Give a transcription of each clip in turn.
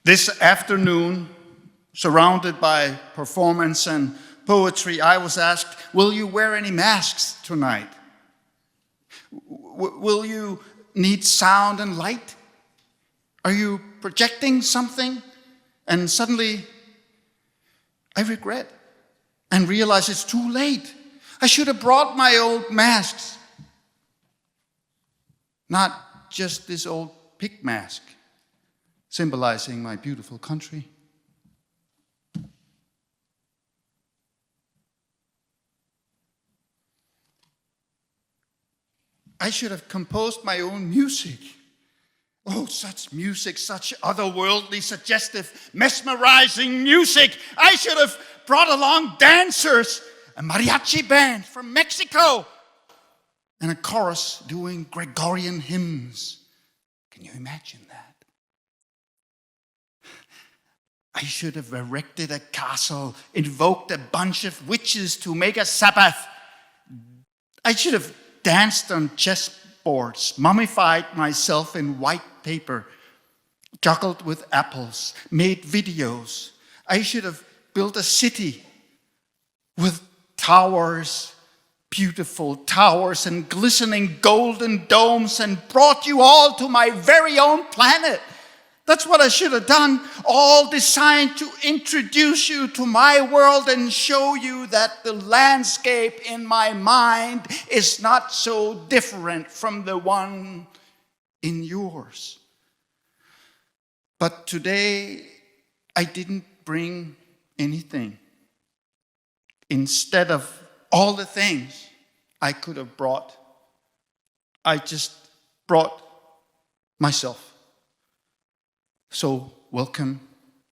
This afternoon, surrounded by performance and poetry, I was asked, will you wear any masks tonight? Will you need sound and light? Are you projecting something? And suddenly, I regret and realize it's too late. I should have brought my old masks. Not just this old pig mask, symbolizing my beautiful country. I should have composed my own music. Oh, such music, such otherworldly, suggestive, mesmerizing music. I should have brought along dancers, a mariachi band from Mexico, and a chorus doing Gregorian hymns. Can you imagine that? I should have erected a castle, invoked a bunch of witches to make a Sabbath. I should have danced on chessboards, mummified myself in white paper, juggled with apples, made videos. I should have built a city with towers, beautiful towers and glistening golden domes, and brought you all to my very own planet. That's what I should have done, all designed to introduce you to my world and show you that the landscape in my mind is not so different from the one in yours. But today, I didn't bring anything. Instead of all the things I could have brought, I just brought myself. So welcome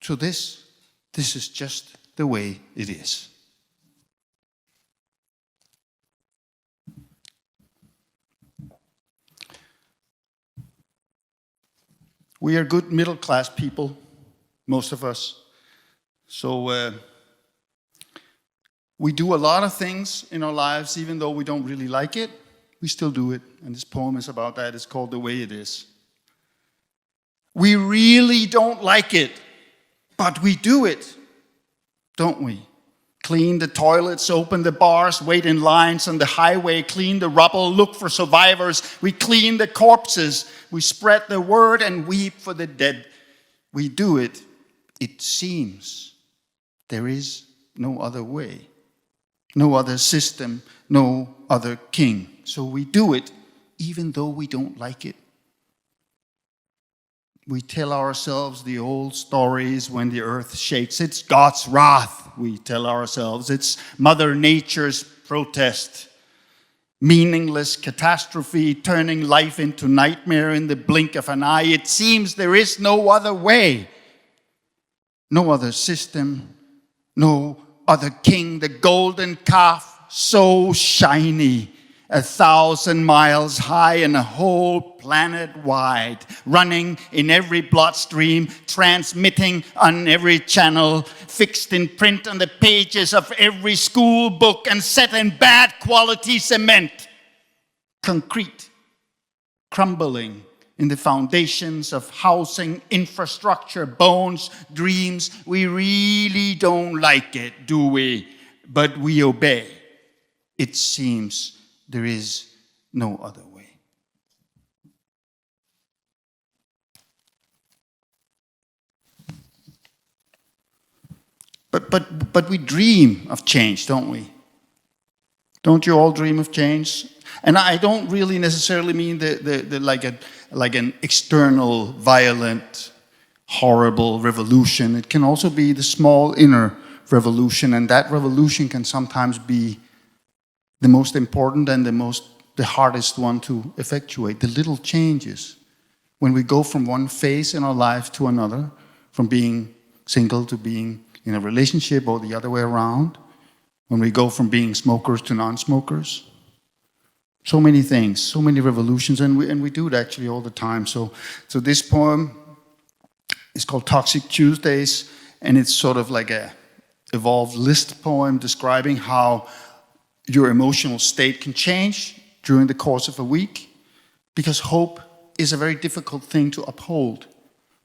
to this. This is just the way it is. We are good middle-class people, most of us. So we do a lot of things in our lives, even though we don't really like it. We still do it. And this poem is about that. It's called The Way It Is. We really don't like it, but we do it, don't we? Clean the toilets, open the bars, wait in lines on the highway, clean the rubble, look for survivors. We clean the corpses, we spread the word and weep for the dead. We do it, it seems. There is no other way, no other system, no other king. So we do it, even though we don't like it. We tell ourselves the old stories when the earth shakes. It's God's wrath, we tell ourselves. It's Mother Nature's protest. Meaningless catastrophe, turning life into nightmare in the blink of an eye. It seems there is no other way. No other system, no other king. The golden calf, so shiny. 1,000 miles high and a whole planet wide, running in every bloodstream, transmitting on every channel, fixed in print on the pages of every school book and set in bad quality cement. Concrete, crumbling in the foundations of housing, infrastructure, bones, dreams. We really don't like it, do we? But we obey. It seems there is no other way. But we dream of change, don't we? Don't you all dream of change? And I don't really necessarily mean the like an external, violent, horrible revolution. It can also be the small inner revolution, and that revolution can sometimes be the most important and the hardest one to effectuate. The little changes. When we go from one phase in our life to another, from being single to being in a relationship or the other way around, when we go from being smokers to non-smokers. So many things, so many revolutions, and we do it actually all the time. So this poem is called Toxic Tuesdays, and it's sort of like a evolved list poem describing how your emotional state can change during the course of a week, because hope is a very difficult thing to uphold.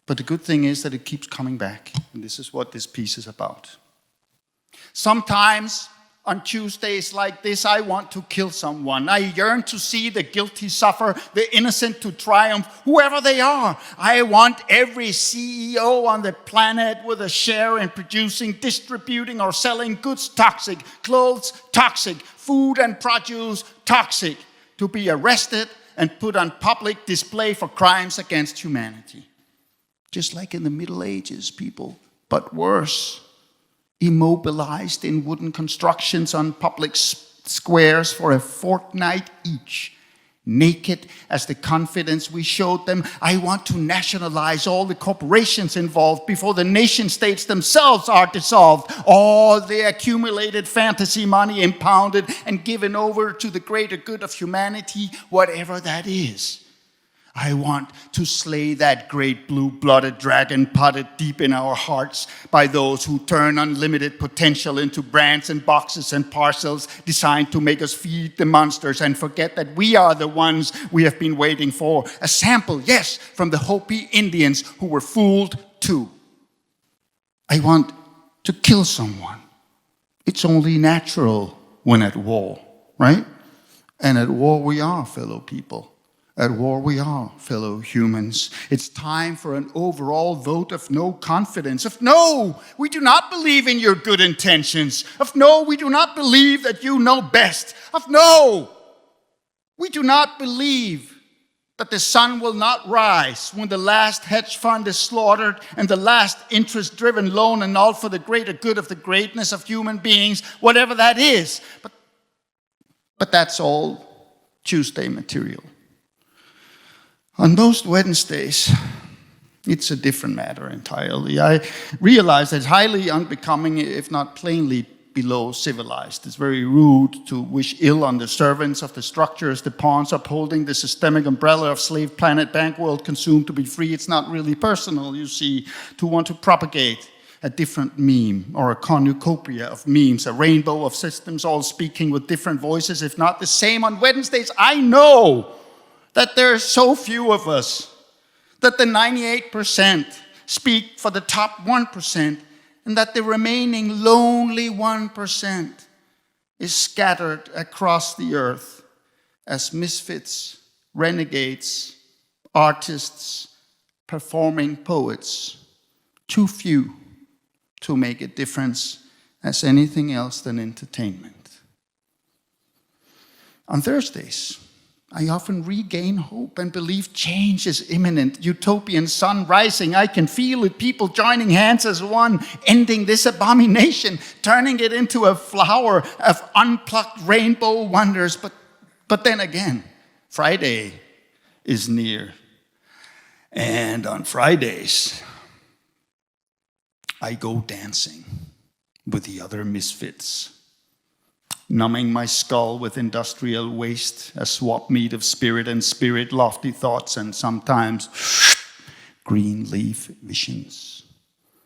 But the good thing is that it keeps coming back. And this is what this piece is about. Sometimes on Tuesdays like this, I want to kill someone. I yearn to see the guilty suffer, the innocent to triumph, whoever they are. I want every CEO on the planet with a share in producing, distributing, or selling goods toxic, clothes toxic, food and produce toxic, to be arrested and put on public display for crimes against humanity. Just like in the Middle Ages, people, but worse. Immobilized in wooden constructions on public squares for a fortnight each. Naked as the confidence we showed them. I want to nationalize all the corporations involved before the nation states themselves are dissolved. All the accumulated fantasy money impounded and given over to the greater good of humanity, whatever that is. I want to slay that great blue-blooded dragon potted deep in our hearts by those who turn unlimited potential into brands and boxes and parcels designed to make us feed the monsters and forget that we are the ones we have been waiting for. A sample, yes, from the Hopi Indians who were fooled too. I want to kill someone. It's only natural when at war, right? And at war we are, fellow people. At war we are, fellow humans. It's time for an overall vote of no confidence. Of no, we do not believe in your good intentions. Of no, we do not believe that you know best. Of no, we do not believe that the sun will not rise when the last hedge fund is slaughtered and the last interest-driven loan annulled for the greater good of the greatness of human beings, whatever that is. But that's all Tuesday material. On most Wednesdays, it's a different matter entirely. I realize that it's highly unbecoming, if not plainly below civilized. It's very rude to wish ill on the servants of the structures, the pawns upholding the systemic umbrella of slave planet bank world consumed to be free. It's not really personal, you see, to want to propagate a different meme or a cornucopia of memes, a rainbow of systems all speaking with different voices, if not the same on Wednesdays. I know that there are so few of us, that the 98% speak for the top 1%, and that the remaining lonely 1% is scattered across the earth as misfits, renegades, artists, performing poets, too few to make a difference as anything else than entertainment. On Thursdays, I often regain hope and believe change is imminent. Utopian sun rising. I can feel it. People joining hands as one, ending this abomination, turning it into a flower of unplucked rainbow wonders. But then again, Friday is near. And on Fridays, I go dancing with the other misfits, numbing my skull with industrial waste, a swap meet of spirit and spirit, lofty thoughts, and sometimes green leaf visions.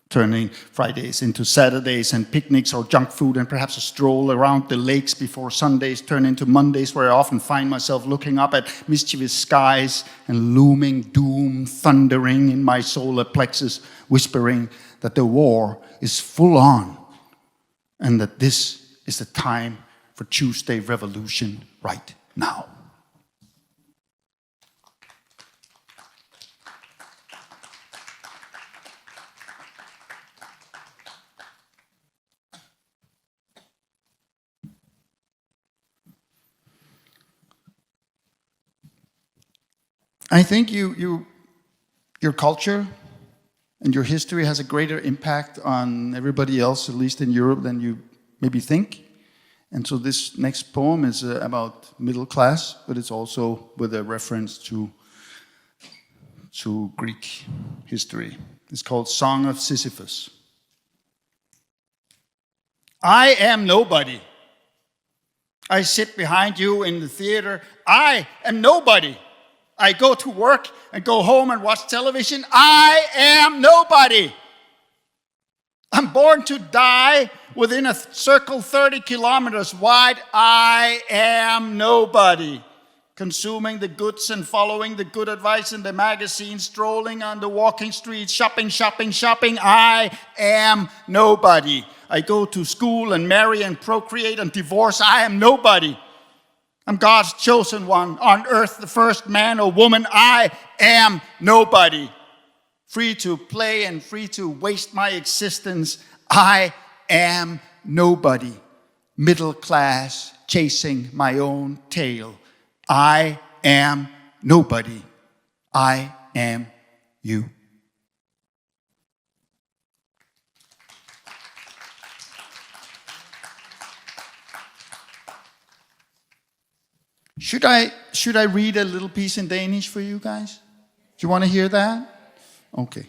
Turning Fridays into Saturdays and picnics or junk food and perhaps a stroll around the lakes before Sundays turn into Mondays, where I often find myself looking up at mischievous skies and looming doom thundering in my solar plexus, whispering that the war is full on and that this is the time for Tuesday revolution right now. I think your culture and your history has a greater impact on everybody else, at least in Europe, than you maybe think. And so this next poem is about middle class, but it's also with a reference to Greek history. It's called Song of Sisyphus. I am nobody. I sit behind you in the theater. I am nobody. I go to work and go home and watch television. I am nobody. I'm born to die within a circle 30 kilometers wide. I am nobody. consuming the goods and following the good advice in the magazines, strolling on the walking streets, shopping, shopping, shopping. I am nobody. I go to school and marry and procreate and divorce. I am nobody. I'm God's chosen one on earth, the first man or woman. I am nobody. Free to play and free to waste my existence. I am nobody. Middle class, chasing my own tail. I am nobody. I am you. Should I read a little piece in Danish for you guys? Do you want to hear that? Okay.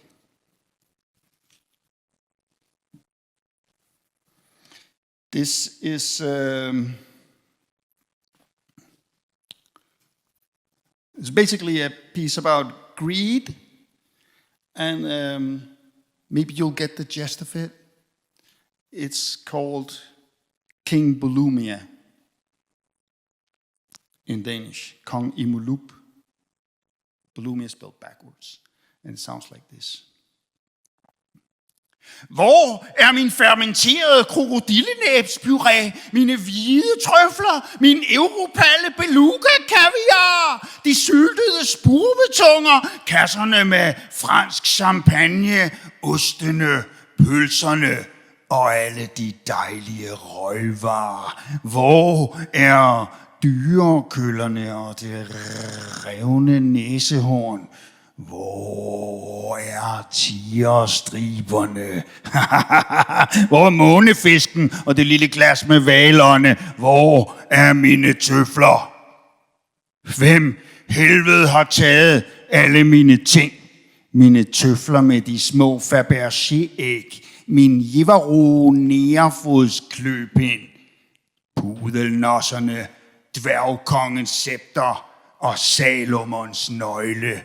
This is it's basically a piece about greed, and maybe you'll get the gist of it. It's called King Volumia in Danish. Kong Imulup. Volumia is spelled backwards, and it sounds like this. Hvor er min fermenterede krokodillenæbspuré, mine hvide trøfler, min europalle beluga kaviar, de syltede spurvetunger, kasserne med fransk champagne, ostene, pølserne og alle de dejlige røgvarer? Hvor er dyrekøllerne og det revne næsehorn? Hvor er tigerstriberne? Hvor er månefisken og det lille glas med hvalerne? Hvor er mine tøfler? Hvem helvede har taget alle mine ting? Mine tøfler med de små Fabergé-æg, min Jivaro nærfodskløbind, pudelnosserne, dværgkongens scepter og Salomons nøgle.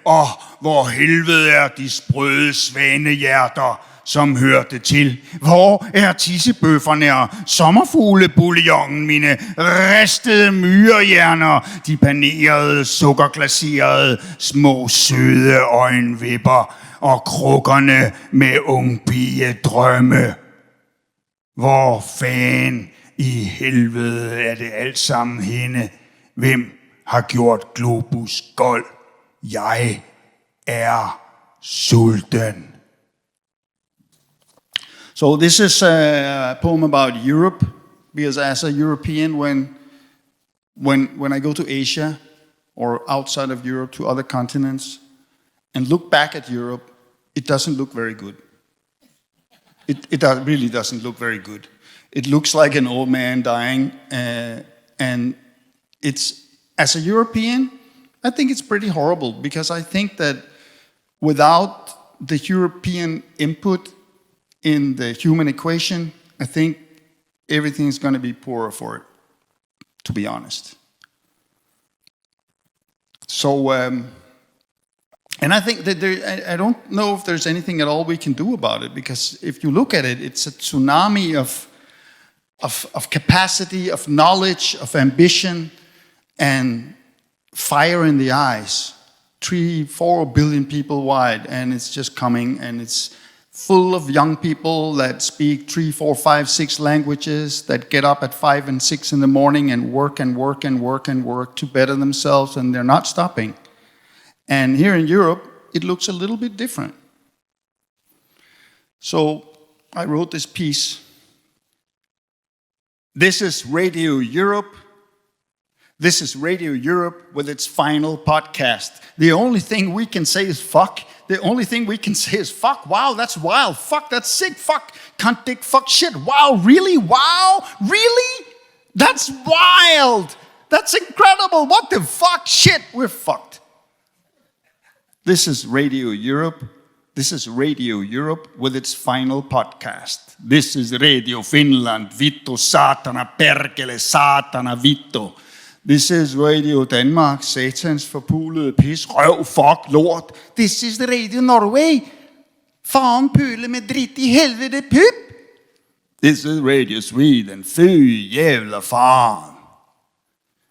Og hvor helvede er de sprøde svanehjerter, som hørte til? Hvor er tissebøfferne og sommerfuglebouillongen, mine ristede myrehjerner, de panerede, sukkerglaserede, små søde øjenvipper og krukkerne med ungpigedrømme? Hvor fan i helvede er det alt sammen henne? Hvem har gjort globus gold? Jeg er sulten. So this is a poem about Europe, because as a European, when I go to Asia or outside of Europe to other continents and look back at Europe, it doesn't look very good. It really doesn't look very good. It looks like an old man dying, and it's, as a European, I think it's pretty horrible, because I think that without the European input in the human equation, I think everything is going to be poorer for it, to be honest. So, and I think that I don't know if there's anything at all we can do about it, because if you look at it, it's a tsunami of capacity, of knowledge, of ambition, and fire in the eyes. 3-4 billion people wide, and it's just coming, and it's full of young people that speak 3, 4, 5, 6 languages, that get up at 5 and 6 in the morning and work and work and work and work to better themselves, and they're not stopping. And here in Europe, it looks a little bit different. So I wrote this piece. This is Radio Europe. This is Radio Europe with its final podcast. The only thing we can say is fuck. The only thing we can say is fuck. Wow, that's wild. Fuck, that's sick. Fuck, cunt, dick, fuck, shit. Wow, really? Wow, really? That's wild. That's incredible. What the fuck? Shit, we're fucked. This is Radio Europe. This is Radio Europe with its final podcast. This is Radio Finland. Vittu, satana, perkele, satana, vittu. This is Radio Denmark, satans forpulede pis, røv, fuck, lort. This is Radio Norway. Fan, pøle med dritt i helvede, pyp. This is Radio Sweden. Fy, jävla fan.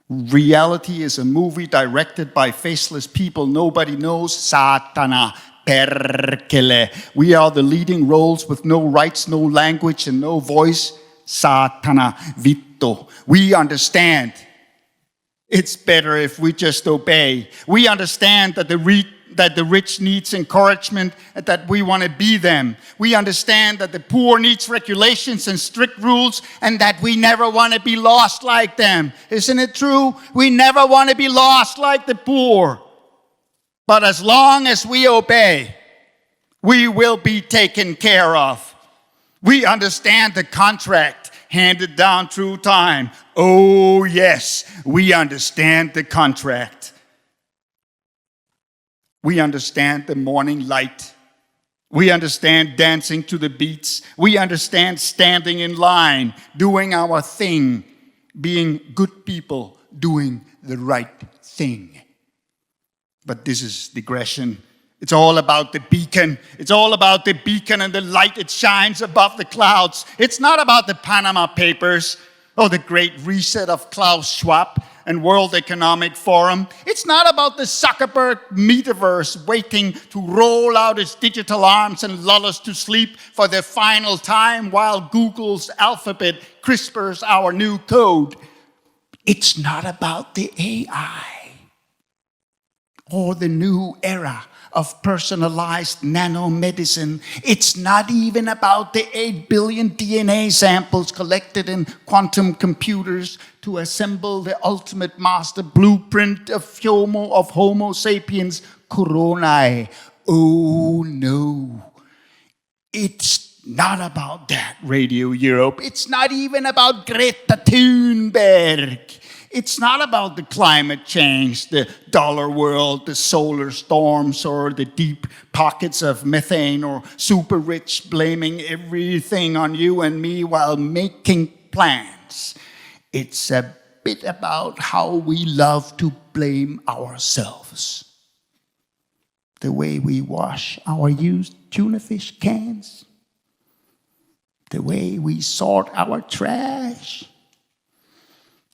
Reality is a movie directed by faceless people nobody knows. Satana. Perkele. We are the leading roles with no rights, no language, and no voice. Satana. Vitto. We understand. It's better if we just obey. We understand that the rich needs encouragement and that we want to be them. We understand that the poor needs regulations and strict rules and that we never want to be lost like them. Isn't it true? We never want to be lost like the poor. But as long as we obey, we will be taken care of. We understand the contract handed down through time. Oh yes, we understand the contract. We understand the morning light. We understand dancing to the beats. We understand standing in line, doing our thing, being good people, doing the right thing. But this is digression. It's all about the beacon. It's all about the beacon and the light it shines above the clouds. It's not about the Panama Papers or the great reset of Klaus Schwab and World Economic Forum. It's not about the Zuckerberg metaverse waiting to roll out its digital arms and lull us to sleep for the final time while Google's alphabet CRISPRs our new code. It's not about the AI or the new era of personalized nanomedicine. It's not even about the 8 billion DNA samples collected in quantum computers to assemble the ultimate master blueprint of Homo sapiens coronae. Oh no, it's not about that, Radio Europe. It's not even about Greta Thunberg. It's not about the climate change, the dollar world, the solar storms, or the deep pockets of methane, or super rich blaming everything on you and me while making plans. It's a bit about how we love to blame ourselves. The way we wash our used tuna fish cans. The way we sort our trash.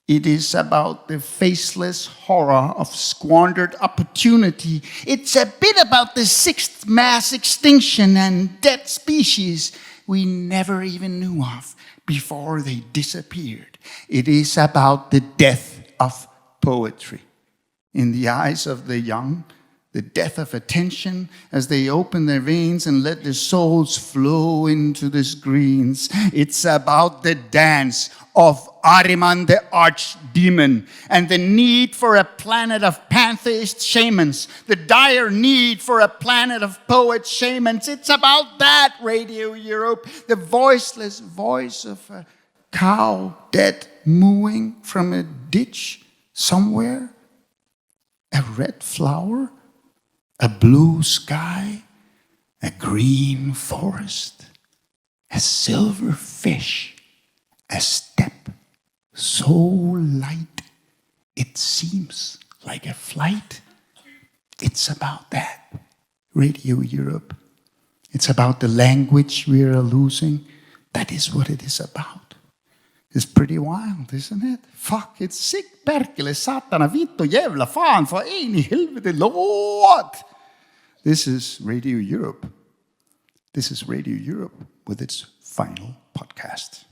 It is about the faceless horror of squandered opportunity. It's a bit about the sixth mass extinction and dead species we never even knew of before they disappeared. It is about the death of poetry. In the eyes of the young, the death of attention as they open their veins and let their souls flow into the screens. It's about the dance of Ahriman the archdemon and the need for a planet of pantheist shamans, the dire need for a planet of poet shamans. It's about that, Radio Europe, the voiceless voice of a cow dead mooing from a ditch somewhere, a red flower, a blue sky, a green forest, a silver fish, a step so light it seems like a flight. It's about that, Radio Europe. It's about the language we are losing. That is what it is about. It's pretty wild, isn't it? Fuck, it's sick, perkele, satana, vittu, jävla, fan, för en i helvete, Lord. This is Radio Europe. This is Radio Europe with its final podcast.